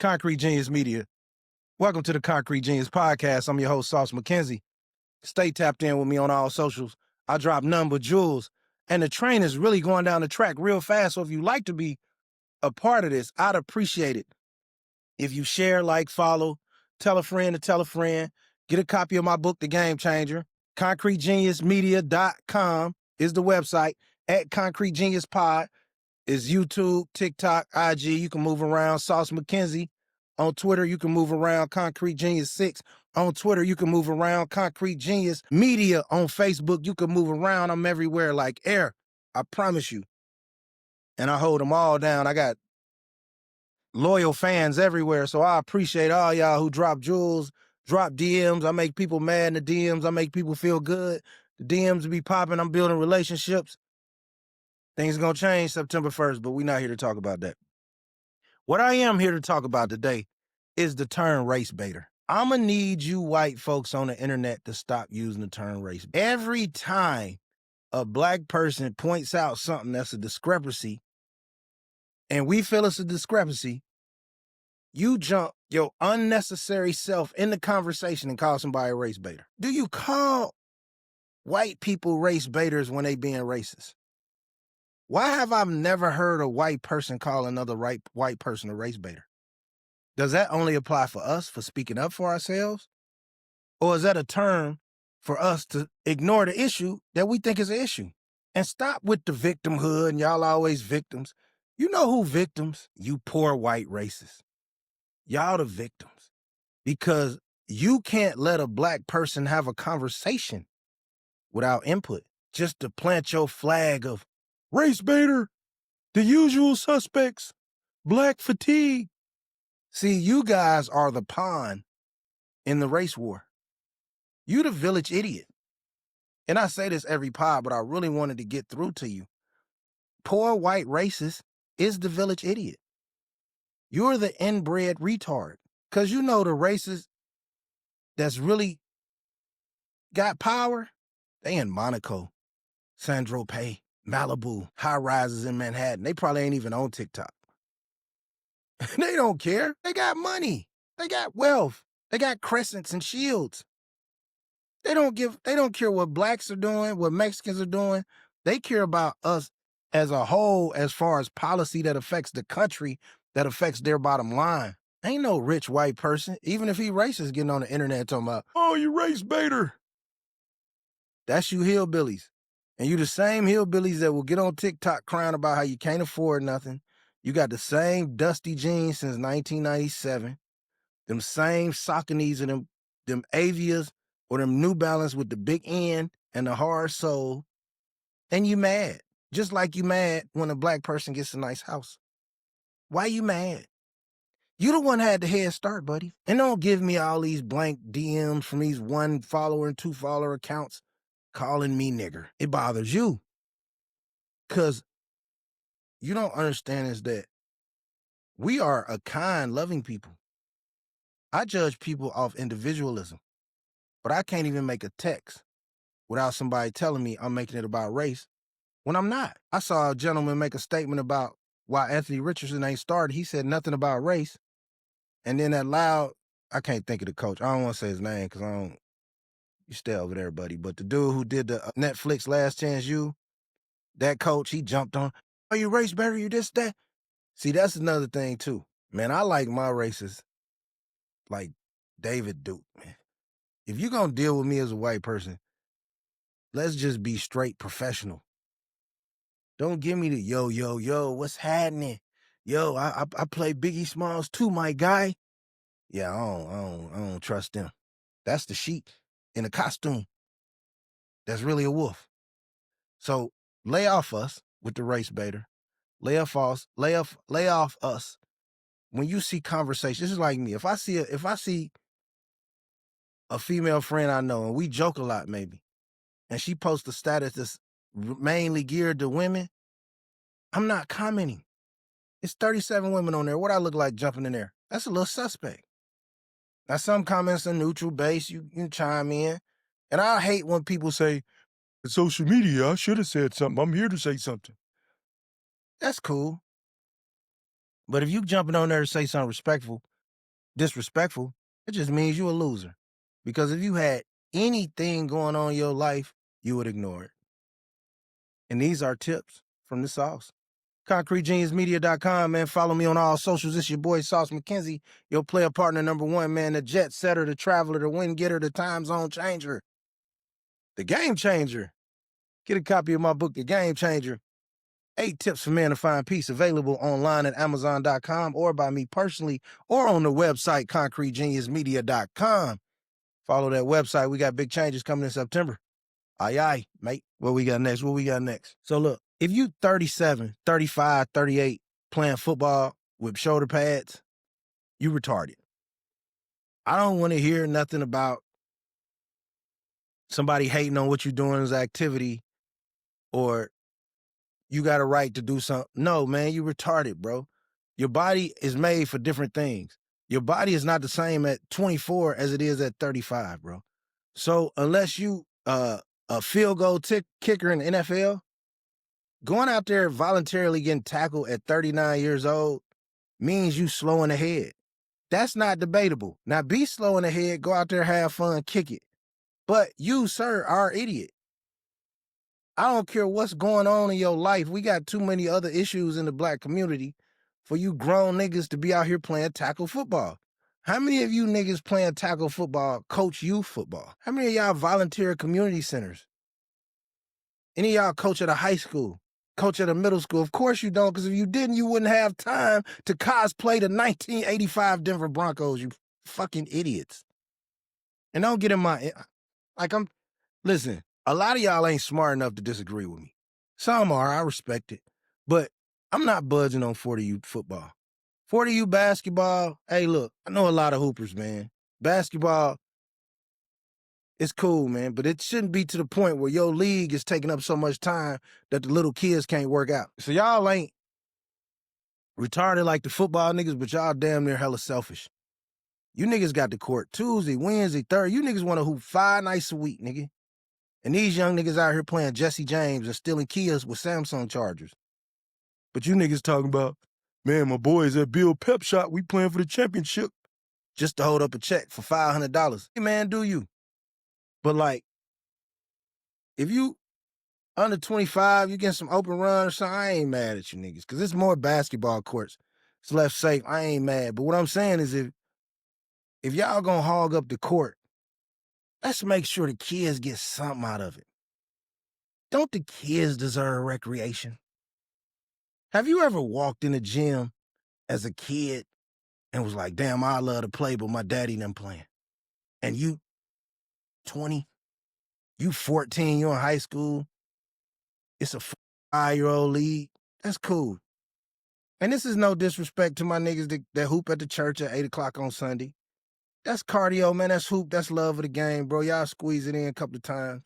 Concrete Genius Media. Welcome to the Concrete Genius Podcast. I'm your host, Sauce McKenzie. Stay tapped in with me on all socials. I drop none but jewels. And the train is really going down the track real fast. So if you like to be a part of this, I'd appreciate it. If you share, like, follow, tell a friend to tell a friend, get a copy of my book, The Game Changer. ConcreteGeniusMedia.com is the website. At Concrete Genius Pod is YouTube, TikTok, IG. You can move around. Sauce McKenzie. On Twitter, you can move around. Concrete Genius 6. On Twitter, you can move around. Concrete Genius Media. On Facebook, you can move around. I'm everywhere like air. I promise you. And I hold them all down. I got loyal fans everywhere, so I appreciate all y'all who drop jewels, drop DMs. I make people mad in the DMs. I make people feel good. The DMs be popping. I'm building relationships. Things are going to change September 1st, but we're not here to talk about that. What I am here to talk about today is the term race baiter. I'm going to need you white folks on the internet to stop using the term race. Every time a black person points out something that's a discrepancy, and we feel it's a discrepancy, you jump your unnecessary self in the conversation and call somebody a race baiter. Do you call white people race baiters when they being racist? Why have I never heard a white person call another white person a race baiter? Does that only apply for us for speaking up for ourselves? Or is that a term for us to ignore the issue that we think is an issue? And stop with the victimhood and y'all always victims. You know who victims? You poor white racists. Y'all the victims. Because you can't let a black person have a conversation without input. Just to plant your flag of race baiter, the usual suspects, black fatigue. See, you guys are the pawn in the race war. You the village idiot. And I say this every pod, but I really wanted to get through to you. Poor white racist is the village idiot. You're the inbred retard. Because you know the racist that's really got power, they in Monaco, Saint-Tropez, Malibu, high rises in Manhattan. They probably ain't even on TikTok. They don't care. They got money. They got wealth. They got crescents and shields. They don't care what blacks are doing, what Mexicans are doing. They care about us as a whole as far as policy that affects the country, that affects their bottom line. Ain't no rich white person, even if he racist, getting on the internet talking about, oh, you race baiter. That's you hillbillies. And you the same hillbillies that will get on TikTok crying about how you can't afford nothing. You got the same dusty jeans since 1997. Them same Sauconys and them Avias or them New Balance with the big end and the hard sole. And you mad. Just like you mad when a black person gets a nice house. Why you mad? You the one had the head start, buddy. And don't give me all these blank DMs from these 1 follower and 2 follower accounts calling me nigger. It bothers you. Because you don't understand is that we are a kind, loving people. I judge people off individualism, but I can't even make a text without somebody telling me I'm making it about race when I'm not. I saw a gentleman make a statement about why Anthony Richardson ain't started. He said nothing about race. And then that loud, I can't think of the coach. I don't want to say his name because you stay over there, buddy. But the dude who did the Netflix Last Chance U, that coach, he jumped on, are you race baiter? You this, that? See, that's another thing too. Man, I like my racists like David Duke, man. If you're going to deal with me as a white person, let's just be straight professional. Don't give me the yo, what's happening? Yo, I play Biggie Smalls too, my guy. Yeah, I don't trust them. That's the sheep in a costume. That's really a wolf. So lay off us with the race baiter. Lay off us. When you see conversations, this is like me. If I see a female friend I know and we joke a lot maybe, and she posts a status that's mainly geared to women, I'm not commenting. It's 37 women on there. What I look like jumping in there? That's a little suspect. Now, some comments are neutral based. You can chime in. And I hate when people say, social media, I should have said something. I'm here to say something. That's cool. But if you jumping on there to say something respectful, disrespectful. It just means you a loser. Because if you had anything going on in your life, you would ignore it. And these are tips from the sauce. ConcreteGeniusMedia.com, man. Follow me on all socials. It's your boy, Sauce McKenzie, your player partner number one, man. The jet setter, the traveler, the win getter, the time zone changer, the game changer. Get a copy of my book, The Game Changer. 8 tips for men to find peace, available online at Amazon.com or by me personally or on the website, ConcreteGeniusMedia.com. Follow that website. We got big changes coming in September. Aye, mate. What we got next? So look, if you 37, 35, 38 playing football with shoulder pads, you retarded. I don't want to hear nothing about somebody hating on what you're doing as activity or you got a right to do something. No, man, you retarded, bro. Your body is made for different things. Your body is not the same at 24 as it is at 35, bro. So unless you a field goal kicker in the NFL, going out there voluntarily getting tackled at 39 years old means you slow in the head. That's not debatable. Now be slow in the head, go out there, have fun, kick it. But you, sir, are an idiot. I don't care what's going on in your life. We got too many other issues in the black community for you grown niggas to be out here playing tackle football. How many of you niggas playing tackle football coach youth football? How many of y'all volunteer at community centers? Any of y'all coach at a high school? Coach at a middle school? Of course you don't, because if you didn't, you wouldn't have time to cosplay the 1985 Denver Broncos, you fucking idiots. And don't get in my, listen, a lot of y'all ain't smart enough to disagree with me. Some are, I respect it. But I'm not budging on 40U football. 40U basketball, hey, look, I know a lot of hoopers, man. Basketball, it's cool, man, but it shouldn't be to the point where your league is taking up so much time that the little kids can't work out. So y'all ain't retarded like the football niggas, but y'all damn near hella selfish. You niggas got the court Tuesday, Wednesday, Thursday. You niggas want to hoop 5 nights a week, nigga. And these young niggas out here playing Jesse James and stealing Kias with Samsung chargers. But you niggas talking about, man, my boys at Bill Pep Shop, we playing for the championship. Just to hold up a check for $500. Hey, man, do you? But like, if you under 25, you get some open run or something, I ain't mad at you niggas, because it's more basketball courts. It's left safe. I ain't mad. But what I'm saying is if y'all gonna hog up the court, let's make sure the kids get something out of it. Don't the kids deserve recreation? Have you ever walked in the gym as a kid and was like, damn, I love to play, but my daddy done playing? And you 20, you 14, you in high school, it's a 5-year-old league. That's cool. And this is no disrespect to my niggas that hoop at the church at 8 o'clock on Sunday. That's cardio, man. That's hoop. That's love of the game, bro. Y'all squeeze it in a couple of times.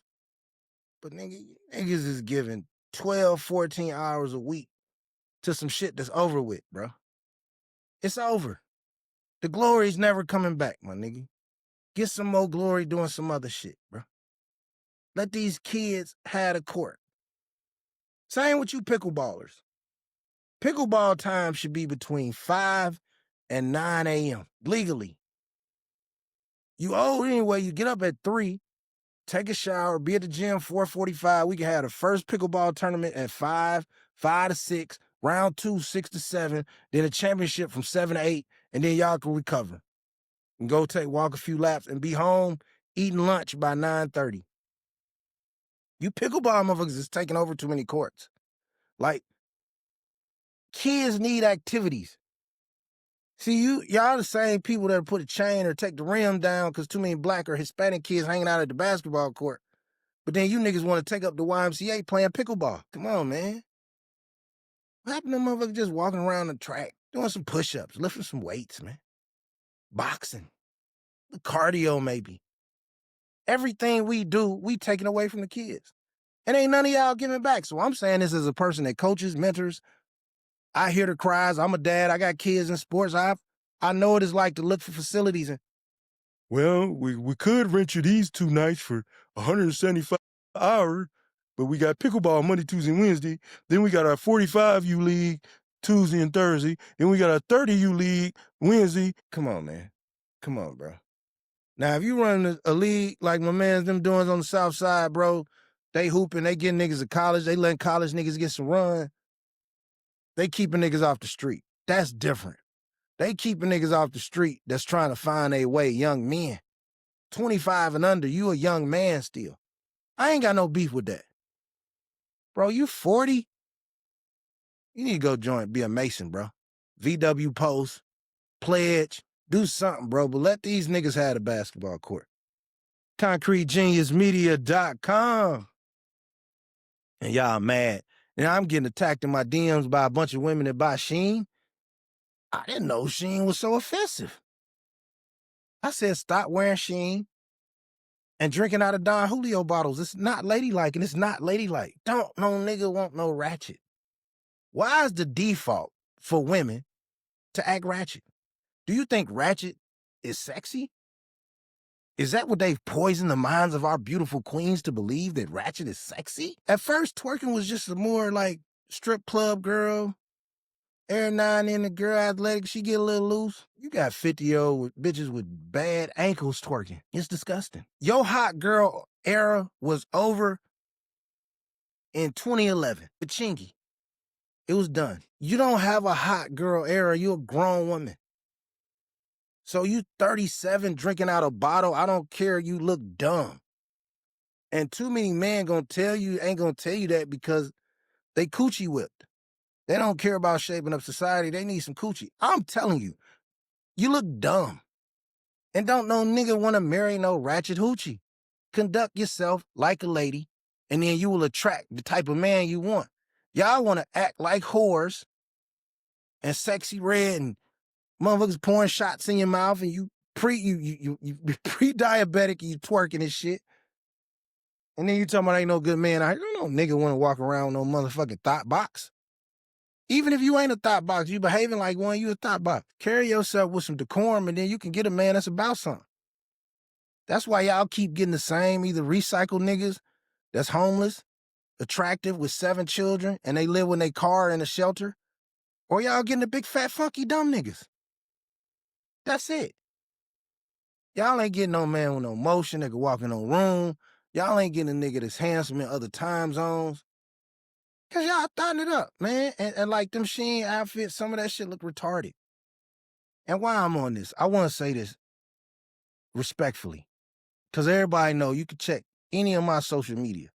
But niggas is giving 12, 14 hours a week to some shit that's over with, bro. It's over. The glory's never coming back, my nigga. Get some more glory doing some other shit, bro. Let these kids have the court. Same with you pickleballers. Pickleball time should be between 5 and 9 a.m. legally. You old anyway, you get up at 3, take a shower, be at the gym 4:45. We can have the first pickleball tournament at 5, 5 to 6, round 2, 6 to 7, then a championship from 7 to 8, and then y'all can recover. And go walk a few laps and be home eating lunch by 9:30. You pickleball motherfuckers is taking over too many courts. Like, kids need activities. See, y'all the same people that put a chain or take the rim down because too many black or Hispanic kids hanging out at the basketball court. But then you niggas want to take up the YMCA playing pickleball. Come on, man. What happened to motherfuckers just walking around the track, doing some push-ups, lifting some weights, man? Boxing. The cardio, maybe. Everything we do, we taking away from the kids. And ain't none of y'all giving back. So I'm saying this as a person that coaches, mentors. I hear the cries. I'm a dad. I got kids in sports. I know what it's like to look for facilities. And well, we could rent you these 2 nights for $175 an hour, but we got pickleball Monday, Tuesday, and Wednesday. Then we got our 45U league Tuesday and Thursday. Then we got our 30U league Wednesday. Come on, man. Come on, bro. Now, if you run a league like my man's them doing on the South Side, bro, they hooping, they getting niggas to college, they letting college niggas get some run. They keeping niggas off the street. That's different. They keeping niggas off the street that's trying to find their way, young men. 25 and under, you a young man still. I ain't got no beef with that. Bro, you 40? You need to go join, be a Mason, bro. VW Post, Pledge, do something, bro, but let these niggas have the basketball court. ConcreteGeniusMedia.com. And y'all mad. And I'm getting attacked in my DMs by a bunch of women that buy Shein. I didn't know Shein was so offensive. I said, stop wearing Shein and drinking out of Don Julio bottles. It's not ladylike, and it's not ladylike. Don't no nigga want no ratchet. Why is the default for women to act ratchet? Do you think ratchet is sexy? Is that what they've poisoned the minds of our beautiful queens to believe, that ratchet is sexy? At first, twerking was just a more like strip club girl. Every now and then the girl athletic, she get a little loose. You got 50-year-old bitches with bad ankles twerking. It's disgusting. Your hot girl era was over in 2011 with Chingy. It was done. You don't have a hot girl era. You're a grown woman. So you 37 drinking out a bottle, I don't care, you look dumb. And too many men ain't gonna tell you that because they coochie whipped. They don't care about shaping up society. They need some coochie. I'm telling you, you look dumb. And don't no nigga want to marry no ratchet hoochie. Conduct yourself like a lady, and then you will attract the type of man you want. Y'all want to act like whores and sexy red and motherfuckers pouring shots in your mouth, and you pre-diabetic and you twerking and shit. And then you talking about ain't no good man. I don't know nigga want to walk around with no motherfucking thought box. Even if you ain't a thought box, you behaving like one, you a thought box. Carry yourself with some decorum, and then you can get a man that's about something. That's why y'all keep getting the same either recycled niggas that's homeless, attractive with 7 children, and they live in their car in a shelter, or y'all getting the big fat funky dumb niggas. That's it. Y'all ain't getting no man with no motion that can walk in no room. Y'all ain't getting a nigga that's handsome in other time zones. Cause y'all thotting it up, man. And like them Shein outfits, some of that shit look retarded. And why I'm on this, I want to say this respectfully. Cause everybody know you can check any of my social media.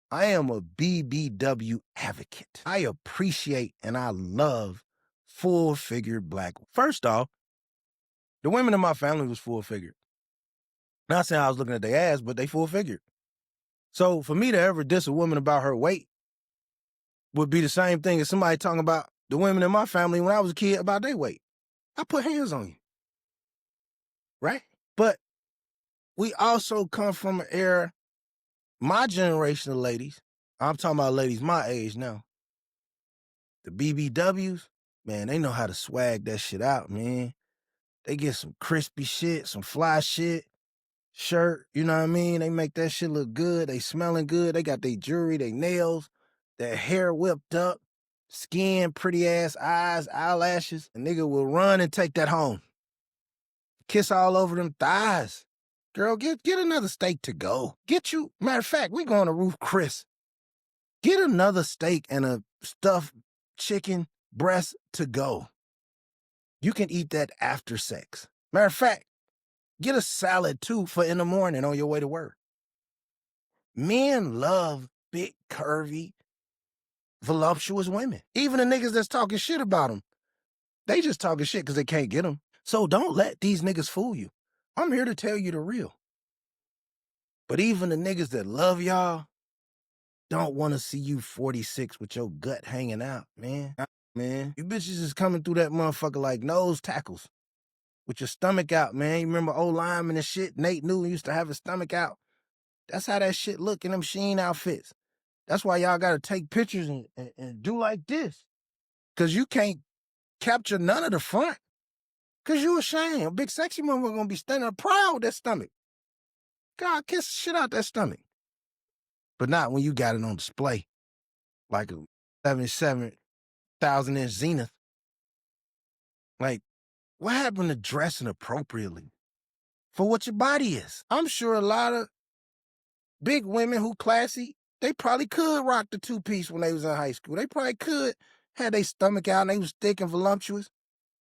I am a BBW advocate. I appreciate and I love full-figured black. First off, the women in my family was full-figured. Not saying I was looking at their ass, but they full-figured. So for me to ever diss a woman about her weight would be the same thing as somebody talking about the women in my family when I was a kid about their weight. I put hands on you. Right? But we also come from an era, my generation of ladies, I'm talking about ladies my age now, the BBWs, man, they know how to swag that shit out, man. They get some crispy shit, some fly shit, shirt, you know what I mean? They make that shit look good. They smelling good. They got their jewelry, their nails, their hair whipped up, skin, pretty ass eyes, eyelashes. A nigga will run and take that home. Kiss all over them thighs. Girl, get another steak to go. Get you, matter of fact, we going to Ruth Chris. Get another steak and a stuffed chicken breast to go. You can eat that after sex. Matter of fact, get a salad too for in the morning on your way to work. Men love big, curvy, voluptuous women. Even the niggas that's talking shit about them, they just talking shit because they can't get them. So don't let these niggas fool you. I'm here to tell you the real. But even the niggas that love y'all don't want to see you 46 with your gut hanging out, man. Man, you bitches is coming through that motherfucker like nose tackles with your stomach out, man. You remember old Lyman and shit? Nate Newton used to have his stomach out. That's how that shit look in them Shein outfits. That's why y'all got to take pictures and do like this. Because you can't capture none of the front. Because you ashamed. A big sexy woman going to be standing there proud with that stomach. God, kiss the shit out that stomach. But not when you got it on display. Like a 77,000-inch Zenith. Like, What happened to dressing appropriately for what your body is? I'm sure a lot of big women who classy, they probably could rock the two-piece when they was in high school. They probably could have their stomach out and they was thick and voluptuous.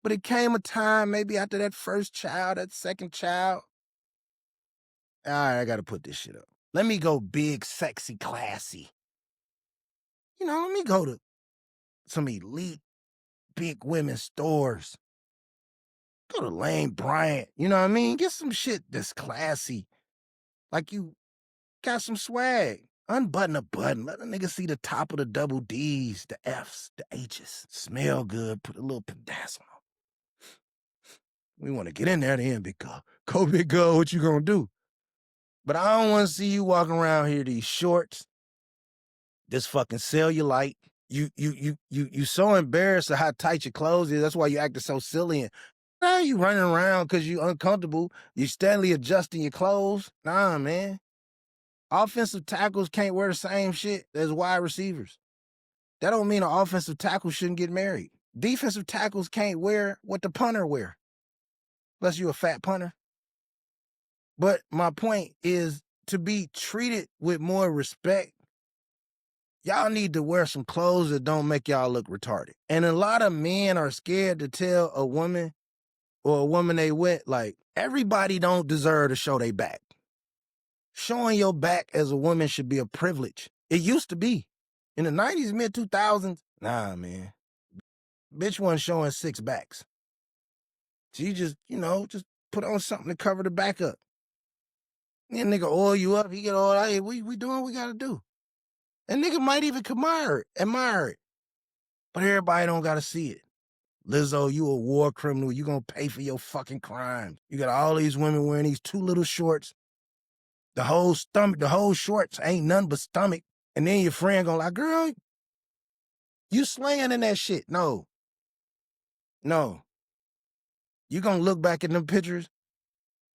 But it came a time, maybe after that first child, that second child. All right, I got to put this shit up. Let me go big, sexy, classy. Let me go to some elite big women's stores. Go to Lane Bryant, you know what I mean? Get some shit that's classy. Like you got some swag. Unbutton a button. Let a nigga see the top of the double D's, the F's, the H's. Smell good. Put a little pedazzle on. We want to get in there then, big girl. Go, big girl, what you gonna do? But I don't want to see you walking around here, these shorts, this fucking cellulite. You so embarrassed of how tight your clothes is. That's why you acting so silly. And now you running around because you uncomfortable. You steadily adjusting your clothes. Nah, man. Offensive tackles can't wear the same shit as wide receivers. That don't mean an offensive tackle shouldn't get married. Defensive tackles can't wear what the punter wear. Unless you a fat punter. But my point is to be treated with more respect, y'all need to wear some clothes that don't make y'all look retarded. And a lot of men are scared to tell a woman or a woman they with, like, everybody don't deserve to show their back. Showing your back as a woman should be a privilege. It used to be. In the 90s, mid-2000s, nah, man. Bitch wasn't showing six backs. She just put on something to cover the back up. And nigga oil you up, he get all, hey, we doing what we gotta do. And nigga might even admire it. But everybody don't gotta see it. Lizzo, you a war criminal. You gonna pay for your fucking crimes. You got all these women wearing these too little shorts. The whole shorts ain't nothing but stomach. And then your friend gonna like, girl, you slaying in that shit. No. You gonna look back at them pictures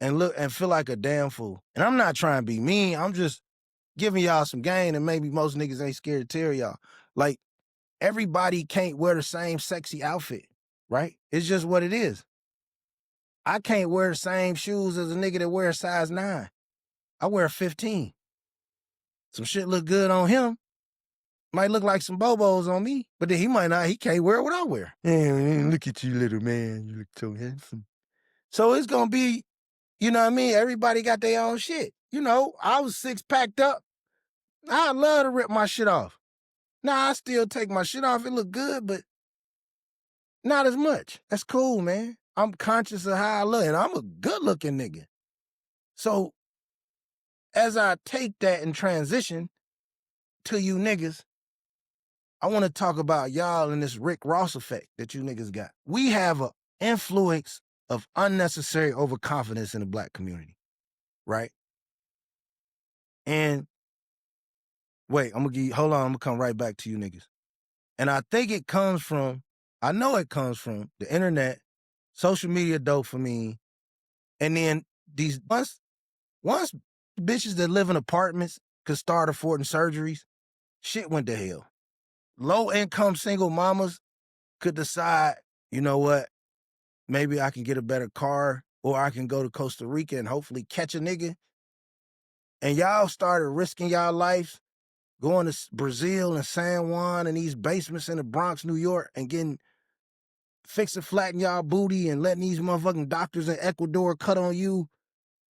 and look and feel like a damn fool. And I'm not trying to be mean. I'm just giving y'all some game, and maybe most niggas ain't scared to tell y'all. Like, everybody can't wear the same sexy outfit, right? It's just what it is. I can't wear the same shoes as a nigga that wears size 9. I wear 15. Some shit look good on him. Might look like some bobos on me, but then he can't wear what I wear. Man, look at you, little man. You look so handsome. So it's gonna be, you know what I mean? Everybody got their own shit. I was 6-packed up. I love to rip my shit off. Now, I still take my shit off. It look good, but not as much. That's cool, man. I'm conscious of how I look, and I'm a good-looking nigga. So, as I take that and transition to you niggas, I want to talk about y'all and this Rick Ross effect that you niggas got. We have an influence of unnecessary overconfidence in the black community, right? And wait, I'm gonna come right back to you niggas. And I think I know it comes from the internet, social media dopamine, and then these once bitches that live in apartments could start affording surgeries, shit went to hell. Low-income single mamas could decide, you know what, maybe I can get a better car, or I can go to Costa Rica and hopefully catch a nigga. And y'all started risking y'all lives, going to Brazil and San Juan and these basements in the Bronx, New York, and fixing flatten y'all booty and letting these motherfucking doctors in Ecuador cut on you.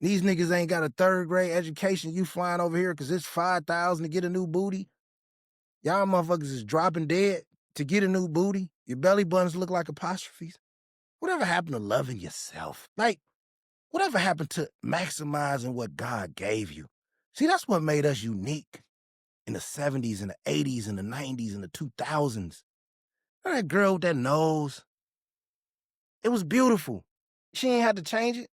These niggas ain't got a 3rd grade education. You flying over here because it's $5,000 to get a new booty. Y'all motherfuckers is dropping dead to get a new booty. Your belly buttons look like apostrophes. Whatever happened to loving yourself? Like, whatever happened to maximizing what God gave you? See, that's what made us unique in the 70s and the 80s and the 90s and the 2000s. That girl with that nose, it was beautiful. She ain't had to change it.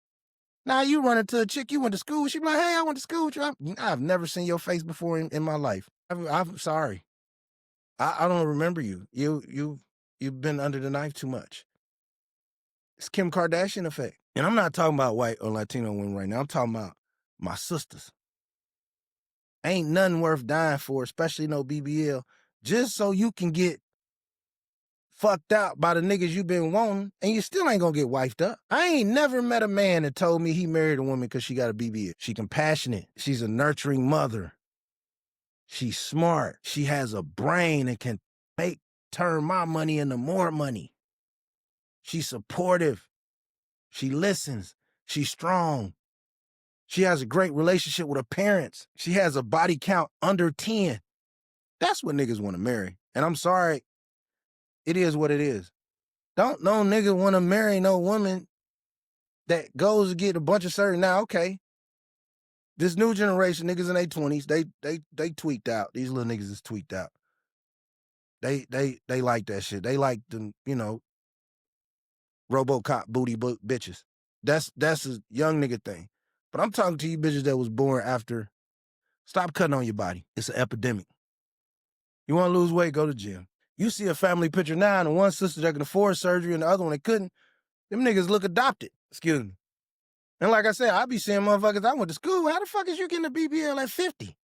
Now you run into a chick you went to school with, she be like, hey, I went to school with you. I've never seen your face before in my life. I'm sorry. I don't remember you. You've been under the knife too much. It's Kim Kardashian effect. And I'm not talking about white or Latino women right now. I'm talking about my sisters. Ain't nothing worth dying for, especially no BBL, just so you can get fucked out by the niggas you been wanting, and you still ain't gonna get wifed up. I ain't never met a man that told me he married a woman because she got a BBL. She compassionate. She's a nurturing mother. She's smart. She has a brain and can turn my money into more money. She's supportive. She listens. She's strong. She has a great relationship with her parents. She has a body count under 10. That's what niggas want to marry. And I'm sorry, it is what it is. Don't no nigga want to marry no woman that goes to get a bunch of certain. Now, okay, this new generation, niggas in their 20s, they tweaked out. These little niggas is tweaked out. They like that shit. They like them, RoboCop booty bitches. That's a young nigga thing. But I'm talking to you bitches that was born after. Stop cutting on your body. It's an epidemic. You want to lose weight, go to the gym. You see a family picture now, and one sister that can afford surgery and the other one that couldn't. Them niggas look adopted. Excuse me. And like I said, I be seeing motherfuckers, I went to school. How the fuck is you getting a BBL at 50?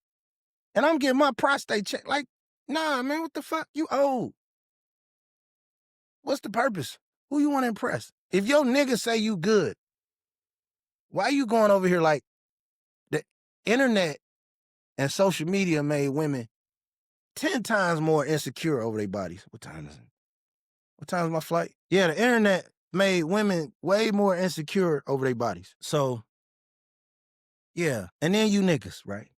And I'm getting my prostate checked. Like, nah, man, what the fuck? You old. What's the purpose? Who you want to impress? If your niggas say you good, why you going over here like the internet and social media made women 10 times more insecure over their bodies? What time is it? What time is my flight? Yeah, the internet made women way more insecure over their bodies. So, yeah. And then you niggas, right?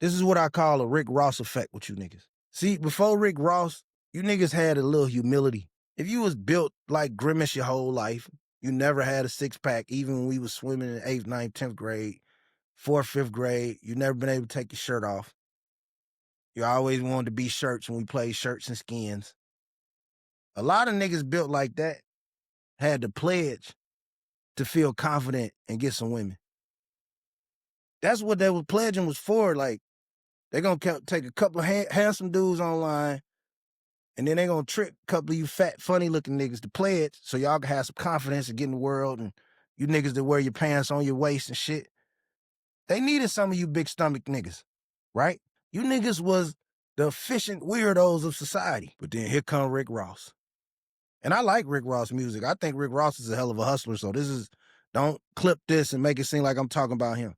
This is what I call a Rick Ross effect with you niggas. See, before Rick Ross, you niggas had a little humility. If you was built like Grimace your whole life, you never had a six-pack, even when we was swimming in 8th, 9th, 10th grade, 4th, 5th grade, you never been able to take your shirt off. You always wanted to be shirts when we played shirts and skins. A lot of niggas built like that had the pledge to feel confident and get some women. That's what they were pledging was for. Like, they're going to take a couple of handsome dudes online, and then they're going to trick a couple of you fat, funny-looking niggas to pledge so y'all can have some confidence and get in the world, and you niggas that wear your pants on your waist and shit. They needed some of you big stomach niggas, right? You niggas was the efficient weirdos of society. But then here come Rick Ross. And I like Rick Ross music. I think Rick Ross is a hell of a hustler, so don't clip this and make it seem like I'm talking about him.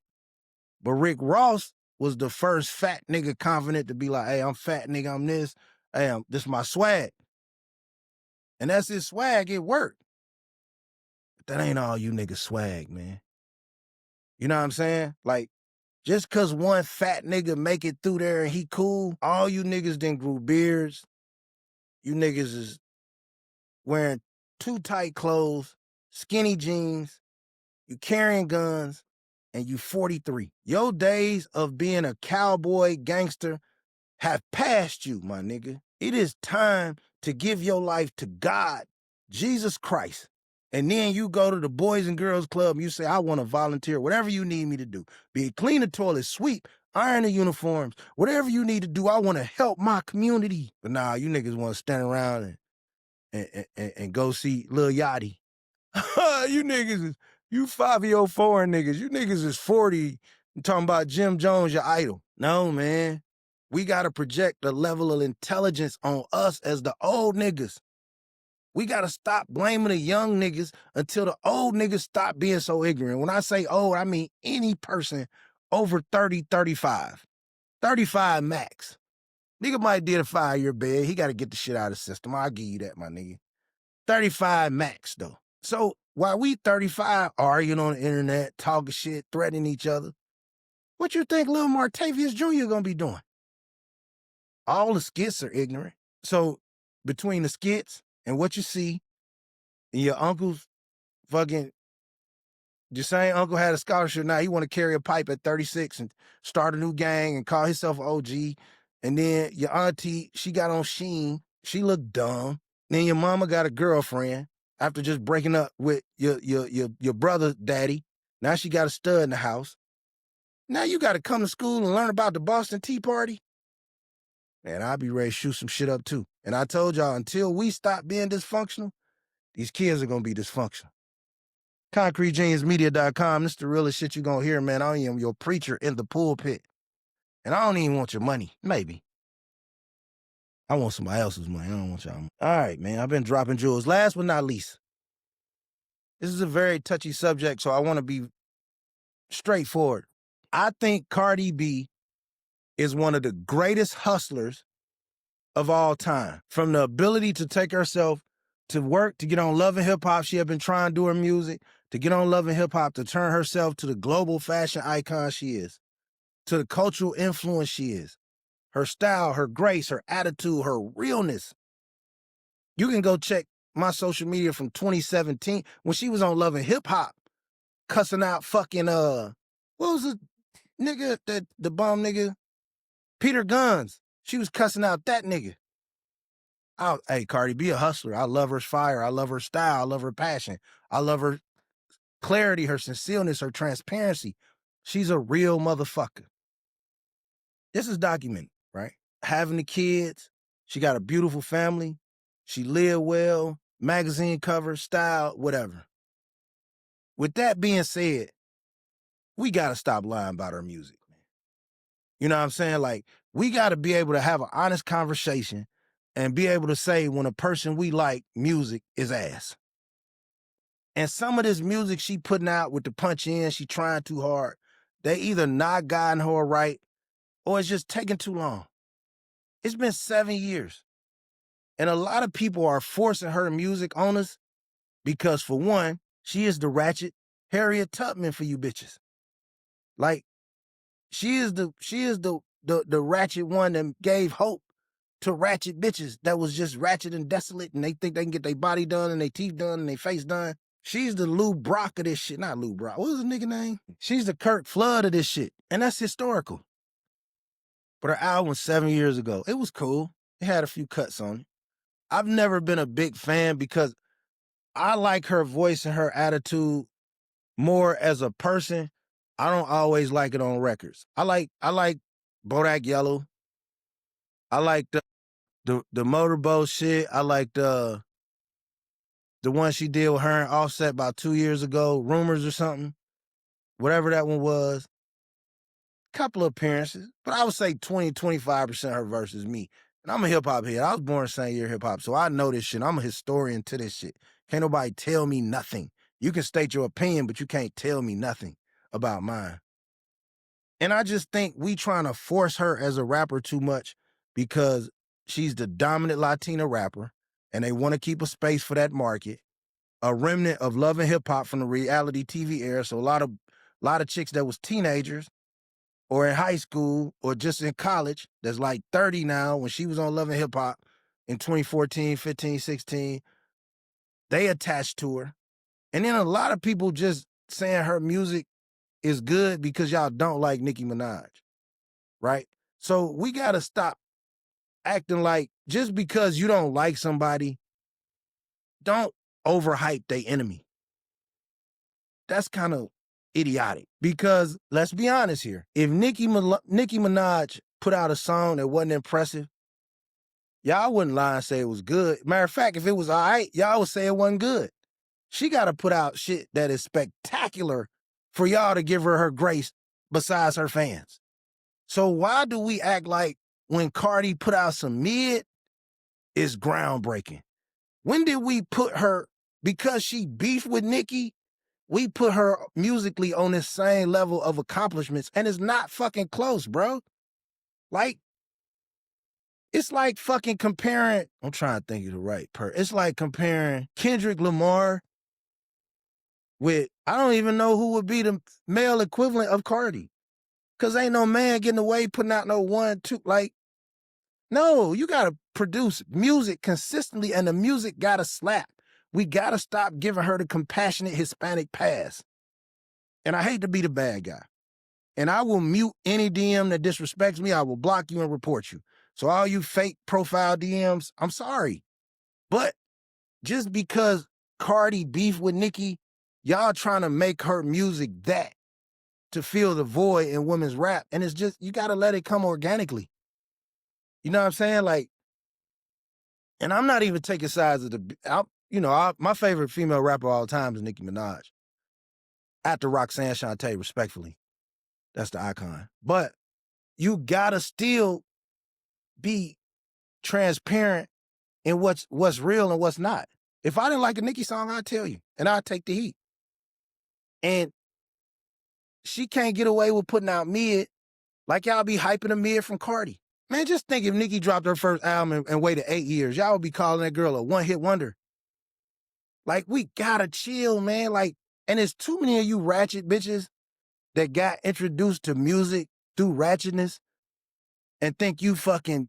But Rick Ross was the first fat nigga confident to be like, hey, I'm fat nigga, I'm this. Hey, this my swag. And that's his swag, it worked. But that ain't all you niggas swag, man. You know what I'm saying? Like, just cause one fat nigga make it through there and he cool, all you niggas then grew beards. You niggas is wearing too tight clothes, skinny jeans, you carrying guns, and you 43. Your days of being a cowboy gangster have passed you, my nigga. It is time to give your life to God, Jesus Christ. And then you go to the Boys and Girls Club and you say, I want to volunteer, whatever you need me to do. Be it clean the toilet, sweep, iron the uniforms, whatever you need to do, I want to help my community. But nah, you niggas want to stand around and go see Lil Yachty. You niggas, you 5-year-old foreign niggas, you niggas is 40 and talking about Jim Jones, your idol. No, man. We got to project a level of intelligence on us as the old niggas. We got to stop blaming the young niggas until the old niggas stop being so ignorant. When I say old, I mean any person over 30, 35. 35 max. Nigga might did a 5-year bed. He got to get the shit out of the system. I'll give you that, my nigga. 35 max, though. So while we 35 arguing on the internet, talking shit, threatening each other, what you think Lil Martavius Jr. gonna be doing? All the skits are ignorant. So between the skits and what you see, and your uncle's fucking, your same uncle had a scholarship, now he want to carry a pipe at 36 and start a new gang and call himself an OG. And then your auntie, she got on Sheen. She looked dumb. Then your mama got a girlfriend after just breaking up with your brother's daddy. Now she got a stud in the house. Now you got to come to school and learn about the Boston Tea Party. Man, I'll be ready to shoot some shit up too. And I told y'all, until we stop being dysfunctional, these kids are going to be dysfunctional. ConcreteGeniusMedia.com. This is the realest shit you're going to hear, man. I am your preacher in the pulpit. And I don't even want your money. Maybe. I want somebody else's money. I don't want y'all. All right, man. I've been dropping jewels. Last but not least, this is a very touchy subject, so I want to be straightforward. I think Cardi B is one of the greatest hustlers of all time. From the ability to take herself to work, to get on Love and Hip Hop, she had been trying to do her music, to get on Love and Hip Hop, to turn herself to the global fashion icon she is, to the cultural influence she is. Her style, her grace, her attitude, her realness. You can go check my social media from 2017 when she was on Love and Hip Hop, cussing out fucking what was the nigga, the bum nigga? Peter Guns. She was cussing out that nigga. Hey, Cardi, be a hustler. I love her fire. I love her style. I love her passion. I love her clarity, her sincereness, her transparency. She's a real motherfucker. This is documented, right? Having the kids. She got a beautiful family. She lived well, magazine cover, style, whatever. With that being said, we got to stop lying about her music, man. You know what I'm saying? Like, we got to be able to have an honest conversation and be able to say when a person we like music is ass. And some of this music she putting out with the punch in, she trying too hard, they either not guiding her right or it's just taking too long. It's been 7 years. And a lot of people are forcing her music on us because, for one, she is the ratchet Harriet Tubman for you bitches. Like, she is the ratchet one that gave hope to ratchet bitches that was just ratchet and desolate and they think they can get their body done and their teeth done and their face done. She's the Lou Brock of this shit. Not Lou Brock. What was the nigga name? She's the Kirk Flood of this shit. And that's historical. But her album was 7 years ago. It was cool. It had a few cuts on it. I've never been a big fan because I like her voice and her attitude more as a person. I don't always like it on records. I like Bodak Yellow. I like the Motorboat shit. I like the one she did with her and Offset about 2 years ago, Rumors or something. Whatever that one was. Couple of appearances, but I would say 20-25% her versus me. And I'm a hip-hop head. I was born the same year hip-hop, so I know this shit. I'm a historian to this shit. Can't nobody tell me nothing. You can state your opinion, but you can't tell me nothing about mine. And I just think we trying to force her as a rapper too much because she's the dominant Latina rapper, and they want to keep a space for that market. A remnant of Love and Hip Hop from the reality TV era. So a lot of chicks that was teenagers or in high school or just in college that's like 30 now when she was on Love and Hip Hop in 2014, 15, 16, they attached to her. And then a lot of people just saying her music is good because y'all don't like Nicki Minaj, right? So we got to stop acting like just because you don't like somebody, don't overhype their enemy. That's kind of idiotic because let's be honest here. If Nicki Minaj put out a song that wasn't impressive, y'all wouldn't lie and say it was good. Matter of fact, if it was all right, y'all would say it wasn't good. She got to put out shit that is spectacular for y'all to give her grace besides her fans. So why do we act like when Cardi put out some mid, it's groundbreaking? When did we put her, because she beefed with Nicki, we put her musically on this same level of accomplishments, and it's not fucking close, bro. Like, it's like fucking comparing, I'm trying to think of the right it's like comparing Kendrick Lamar with, I don't even know who would be the male equivalent of Cardi. Because ain't no man getting away putting out no 1, 2, like, no, you got to produce music consistently and the music got to slap. We got to stop giving her the compassionate Hispanic pass. And I hate to be the bad guy. And I will mute any DM that disrespects me. I will block you and report you. So all you fake profile DMs, I'm sorry. But just because Cardi beef with Nicki, y'all trying to make her music that to fill the void in women's rap. And it's just, you got to let it come organically. You know what I'm saying? Like, and I'm not even taking sides of my favorite female rapper of all time is Nicki Minaj. After Roxanne Shante, respectfully. That's the icon. But you got to still be transparent in what's real and what's not. If I didn't like a Nicki song, I'd tell you, and I'd take the heat. And she can't get away with putting out mid like y'all be hyping a mid from Cardi. Man, just think if Nicki dropped her first album and waited 8 years, y'all would be calling that girl a one-hit wonder. Like, we gotta chill, man. Like, and there's too many of you ratchet bitches that got introduced to music through ratchetness and think you fucking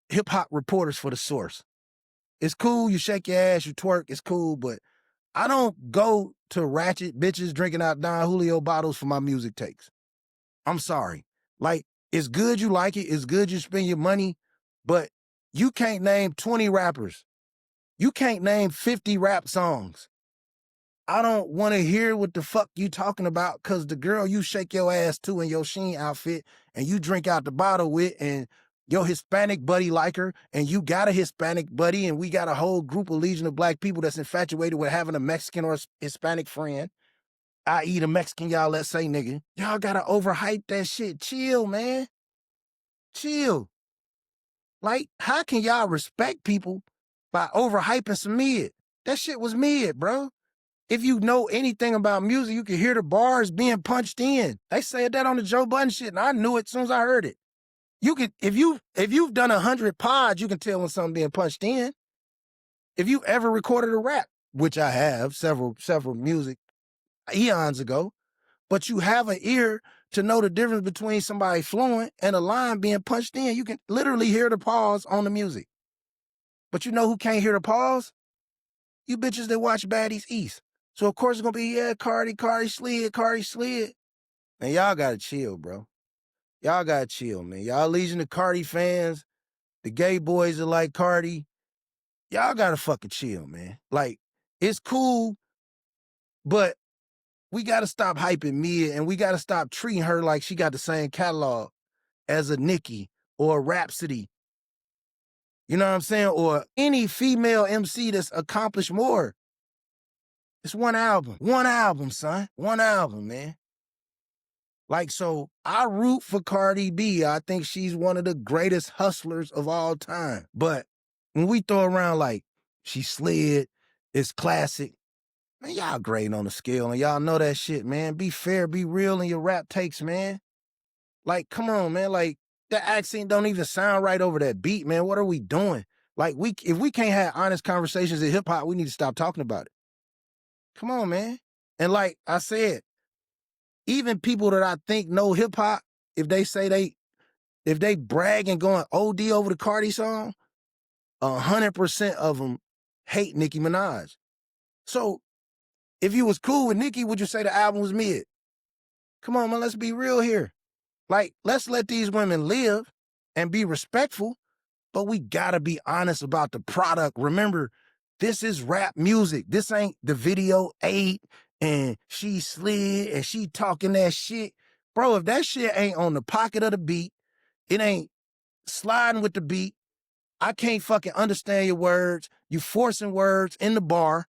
hip-hop reporters for the source. It's cool, you shake your ass, you twerk, it's cool, but I don't go to ratchet bitches drinking out Don Julio bottles for my music takes. I'm sorry. Like, it's good you like it, it's good you spend your money, but you can't name 20 rappers. You can't name 50 rap songs. I don't want to hear what the fuck you talking about, because the girl you shake your ass to in your Sheen outfit and you drink out the bottle with, and your Hispanic buddy like her, and you got a Hispanic buddy, and we got a whole group of legion of black people that's infatuated with having a Mexican or Hispanic friend, i.e. the Mexican y'all, let's say, nigga. Y'all gotta overhype that shit. Chill, man. Chill. Like, how can y'all respect people by overhyping some mid? That shit was mid, bro. If you know anything about music, you can hear the bars being punched in. They said that on the Joe Budden shit, and I knew it as soon as I heard it. You can, if you've done 100 pods, you can tell when something being punched in. If you ever recorded a rap, which I have several music eons ago, but you have an ear to know the difference between somebody fluent and a line being punched in. You can literally hear the pause on the music. But you know who can't hear the pause? You bitches that watch Baddies East. So of course it's gonna be, yeah, Cardi slid. Man, y'all gotta chill, bro. Y'all gotta chill, man. Y'all legion of Cardi fans, the gay boys that like Cardi, y'all gotta fucking chill, man. Like, it's cool, but we gotta stop hyping Mia, and we gotta stop treating her like she got the same catalog as a Nicki or a Rhapsody. You know what I'm saying? Or any female MC that's accomplished more. It's one album. One album, son. One album, man. Like, so I root for Cardi B. I think she's one of the greatest hustlers of all time. But when we throw around like, she slid, it's classic, man, y'all grading on the scale, and y'all know that shit, man. Be fair, be real in your rap takes, man. Like, come on, man. Like, that accent don't even sound right over that beat, man. What are we doing? Like, if we can't have honest conversations in hip-hop, we need to stop talking about it. Come on, man. And like I said, even people that I think know hip-hop, if they brag and going OD over the Cardi song, 100% of them hate Nicki Minaj. So if you was cool with Nicki, would you say the album was mid? Come on, man, let's be real here. Like, let's let these women live and be respectful, but we gotta be honest about the product. Remember, this is rap music. This ain't the video 8 and she slid and she talking that shit. Bro, if that shit ain't on the pocket of the beat, it ain't sliding with the beat, I can't fucking understand your words. You forcing words in the bar.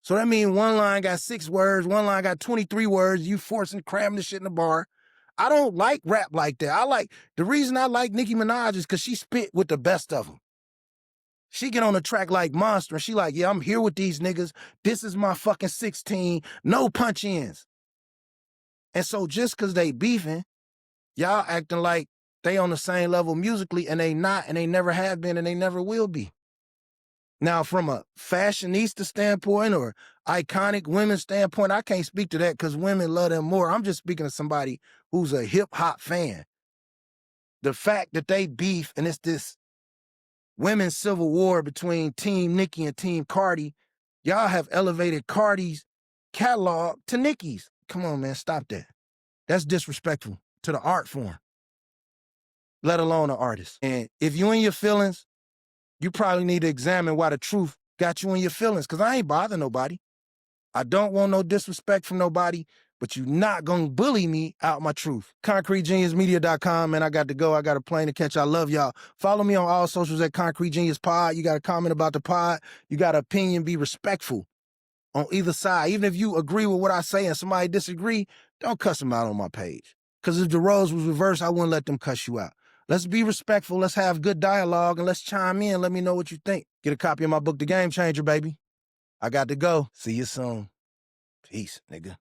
So that means one line got 6 words, one line got 23 words, you forcing, cramming the shit in the bar. I don't like rap like that. The reason I like Nicki Minaj is because she spit with the best of them. She get on a track like Monster, and she like, yeah, I'm here with these niggas. This is my fucking 16, no punch-ins. And so just because they beefing, y'all acting like they on the same level musically, and they not, and they never have been, and they never will be. Now, from a fashionista standpoint or iconic women standpoint, I can't speak to that because women love them more. I'm just speaking to somebody who's a hip-hop fan. The fact that they beef, and it's this women's civil war between Team Nicki and Team Cardi, y'all have elevated Cardi's catalog to Nicki's. Come on, man, stop that. That's disrespectful to the art form, let alone an artist. And if you in your feelings, you probably need to examine why the truth got you in your feelings, because I ain't bothering nobody. I don't want no disrespect from nobody, but you not gonna bully me out my truth. ConcreteGeniusMedia.com, man. I got to go. I got a plane to catch. I love y'all. Follow me on all socials at Concrete Genius Pod. You got a comment about the pod. You got an opinion. Be respectful on either side. Even if you agree with what I say and somebody disagree, don't cuss them out on my page. Because if the roles was reversed, I wouldn't let them cuss you out. Let's be respectful. Let's have good dialogue, and let's chime in. Let me know what you think. Get a copy of my book, The Game Changer, baby. I got to go. See you soon. Peace, nigga.